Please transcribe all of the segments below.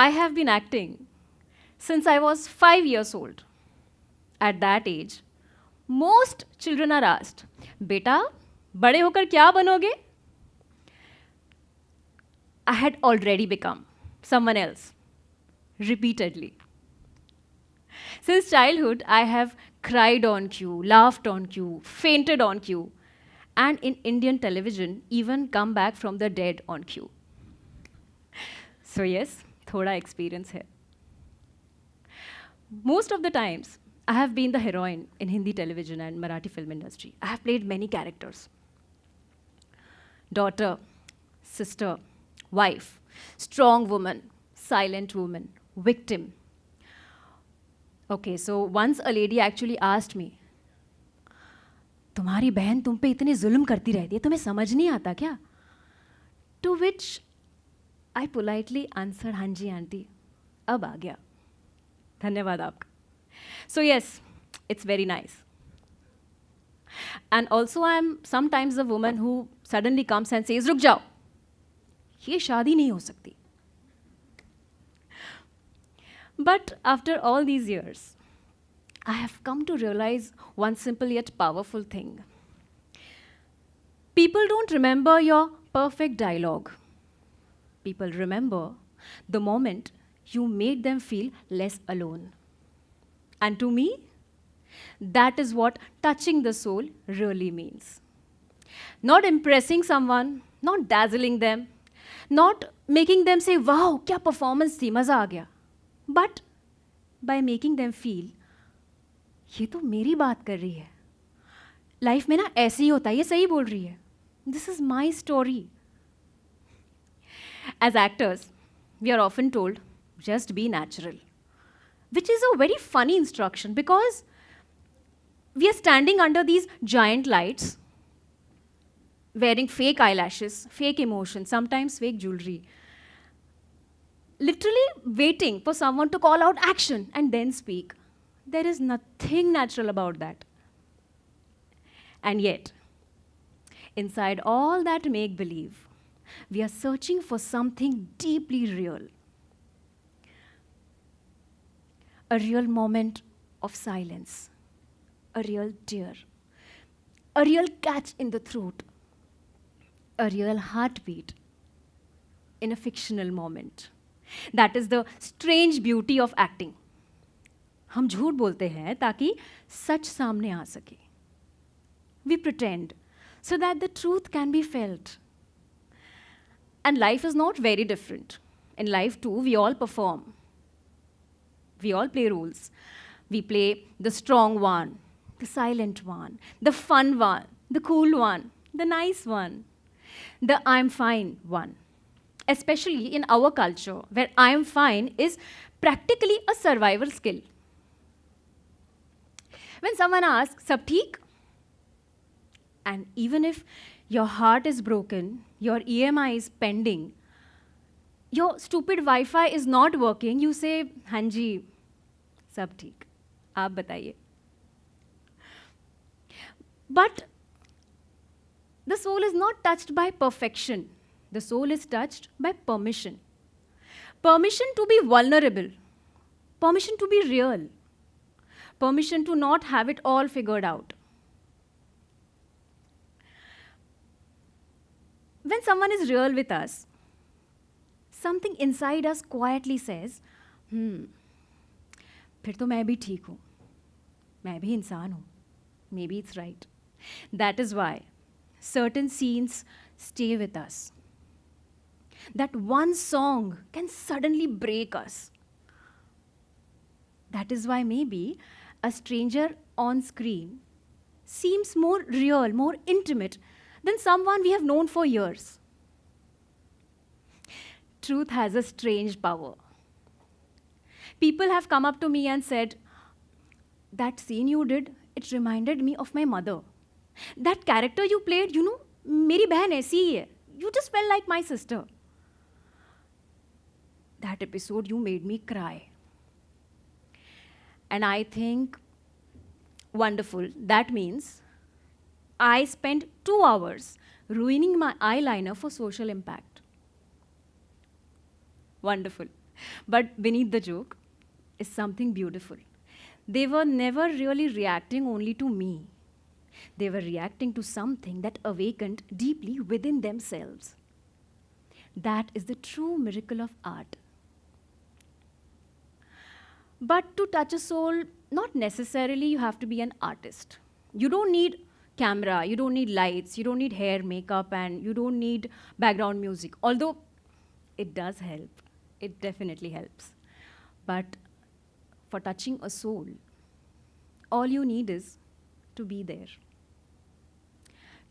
I have been acting since I was 5 years old. At that age, most children are asked, Beta, बड़े होकर क्या बनोगे? I had already become someone else, repeatedly. Since childhood, I have cried on cue, laughed on cue, fainted on cue, and in Indian television, even come back from the dead on cue. So yes, thoda experience hai. Most of the times, I have been the heroine in Hindi television and Marathi film industry. I have played many characters. Daughter, sister, wife, strong woman, silent woman, victim. Okay, so once a lady actually asked me, तुम्हारी बहन तुम पे इतनी जुल्म करती रहती है, तुम्हें समझ नहीं आता क्या? To which I politely answered, हाँ जी आंटी, अब आ गया. धन्यवाद आपका. So yes, it's very nice. And also I'm sometimes the woman who suddenly comes and says, रुक जाओ, ये शादी नहीं हो सकती. But after all these years, I have come to realize one simple yet powerful thing. People don't remember your perfect dialogue. People remember the moment you made them feel less alone. And to me, that is what touching the soul really means. Not impressing someone, not dazzling them, not making them say, wow, kya performance thi, maza aa gaya. But by making them feel, ये तो मेरी बात कर रही है. Life में ना ऐसे ही होता है, ये सही बोल रही है. This is my story. As actors, we are often told, just be natural. Which is a very funny instruction because we are standing under these giant lights, wearing fake eyelashes, fake emotions, sometimes fake jewelry, literally waiting for someone to call out action and then speak. There is nothing natural about that. And yet, inside all that make-believe, we are searching for something deeply real. A real moment of silence, a real tear, a real catch in the throat, a real heartbeat in a fictional moment. That is the strange beauty of acting. हम झूठ बोलते हैं ताकि सच सामने आ सके. We pretend so that the truth can be felt. And life is not very different. In life too, we all perform. We all play roles. We play the strong one, the silent one, the fun one, the cool one, the nice one, the I'm fine one. Especially in our culture, where I'm fine is practically a survival skill. When someone asks, Sab theek? And even if your heart is broken, your EMI is pending, your stupid Wi-Fi is not working, you say, हाँ जी, सब ठीक, आप बताइए. But the soul is not touched by perfection. The soul is touched by permission. Permission to be vulnerable. Permission to be real. Permission to not have it all figured out. When someone is real with us, something inside us quietly says, फिर तो मैं भी ठीक हूँ. मैं भी इंसान हूँ. Maybe it's right. That is why certain scenes stay with us. That one song can suddenly break us. That is why maybe a stranger on screen seems more real, more intimate than someone we have known for years. Truth has a strange power. People have come up to me and said, that scene you did, it reminded me of my mother. That character you played, मेरी बहन ऐसी ही है. You just felt like my sister. That episode, you made me cry. And I think, wonderful. That means I spent 2 hours ruining my eyeliner for social impact. Wonderful. But beneath the joke is something beautiful. They were never really reacting only to me. They were reacting to something that awakened deeply within themselves. That is the true miracle of art. But to touch a soul, not necessarily you have to be an artist. You don't need camera, you don't need lights, you don't need hair, makeup, and you don't need background music. Although it does help, it definitely helps. But for touching a soul, all you need is to be there,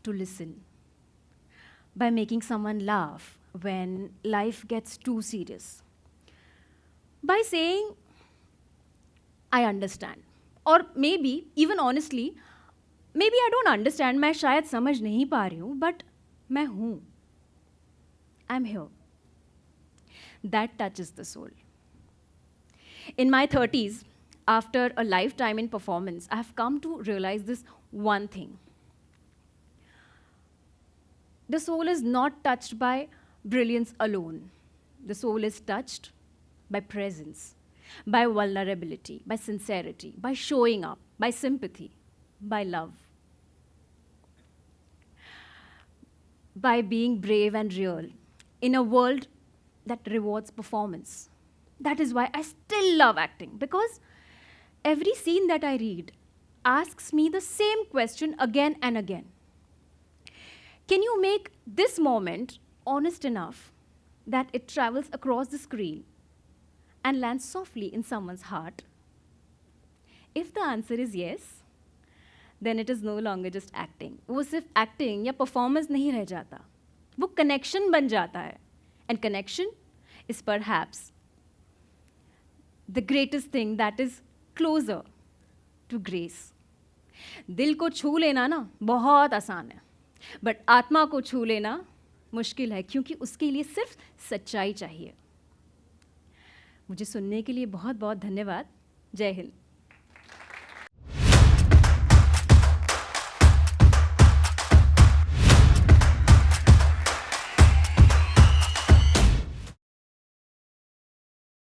to listen, by making someone laugh when life gets too serious, by saying, I understand. और maybe even honestly maybe I don't understand, मैं शायद समझ नहीं पा रही हूँ, but मैं हूँ, I am here. That touches the soul. In my 30s, after a lifetime in performance, I have come to realize this one thing. The soul is not touched by brilliance alone. The soul is touched by presence, by vulnerability, by sincerity, by showing up, by sympathy, by love, by being brave and real in a world that rewards performance. That is why I still love acting, because every scene that I read asks me the same question again and again. Can you make this moment honest enough that it travels across the screen and lands softly in someone's heart? If the answer is yes, then it is no longer just acting. वो सिर्फ acting या performance नहीं रह जाता, वो connection बन जाता है. And connection is perhaps the greatest thing that is closer to grace. दिल को छू लेना ना बहुत आसान है, बट आत्मा को छू लेना मुश्किल है, क्योंकि उसके लिए सिर्फ सच्चाई चाहिए. मुझे सुनने के लिए बहुत बहुत धन्यवाद. जय हिंद.